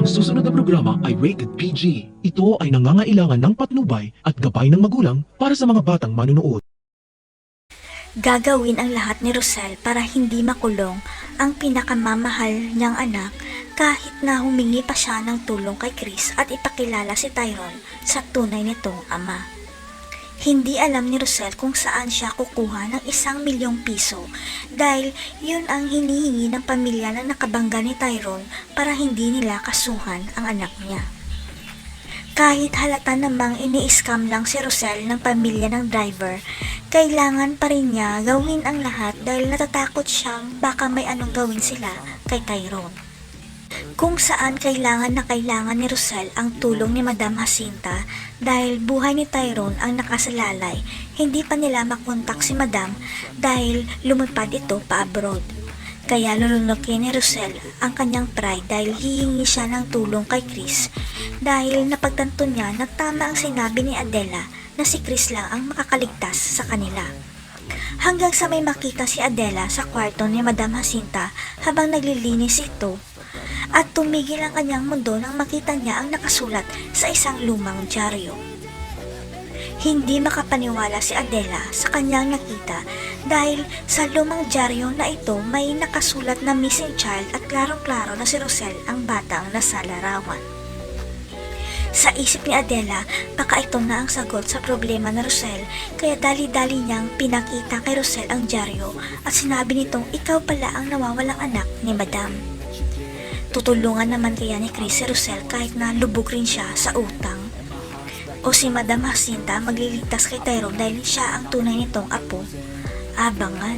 Ang susunod na programa ay rated PG. Ito ay nangangailangan ng patnubay at gabay ng magulang para sa mga batang manunood. Gagawin ang lahat ni Rosel para hindi makulong ang pinakamamahal niyang anak kahit na humingi pa siya ng tulong kay Chris at ipakilala si Tyrone sa tunay nitong ama. Hindi alam ni Rosel kung saan siya kukuha ng 1,000,000 piso dahil yun ang hinihingi ng pamilya na nakabangga ni Tyrone para hindi nila kasuhan ang anak niya. Kahit halata namang ini-scam lang si Rosel ng pamilya ng driver, kailangan pa rin niya gawin ang lahat dahil natatakot siyang baka may anong gawin sila kay Tyrone. Kung saan kailangan ni Rosel ang tulong ni Madam Jacinta dahil buhay ni Tyrone ang nakasalalay, hindi pa nila makontak si Madam dahil lumipad ito pa abroad. Kaya lulunukin ni Rosel ang kanyang pride dahil hihingi siya ng tulong kay Chris dahil napagtanto niya na tama ang sinabi ni Adela na si Chris lang ang makakaligtas sa kanila. Hanggang sa may makita si Adela sa kwarto ni Madam Jacinta habang naglilinis ito at tumigil ang kanyang mundo nang makita niya ang nakasulat sa isang lumang dyaryo. Hindi makapaniwala si Adela sa kanyang nakita dahil sa lumang dyaryo na ito may nakasulat na missing child at klarong-klaro na si Rosel ang batang nasa larawan. Sa isip ni Adela, baka ito na ang sagot sa problema ni Rosel kaya dali-dali niyang pinakita kay Rosel ang dyaryo at sinabi nitong ikaw pala ang nawawalang anak ni Madam. Tutulungan naman kaya ni Chris si Rosel kahit na lubog rin siya sa utang. O si Madam Jacinta magliligtas kay Tyrone dahil siya ang tunay nitong apo. Abangan.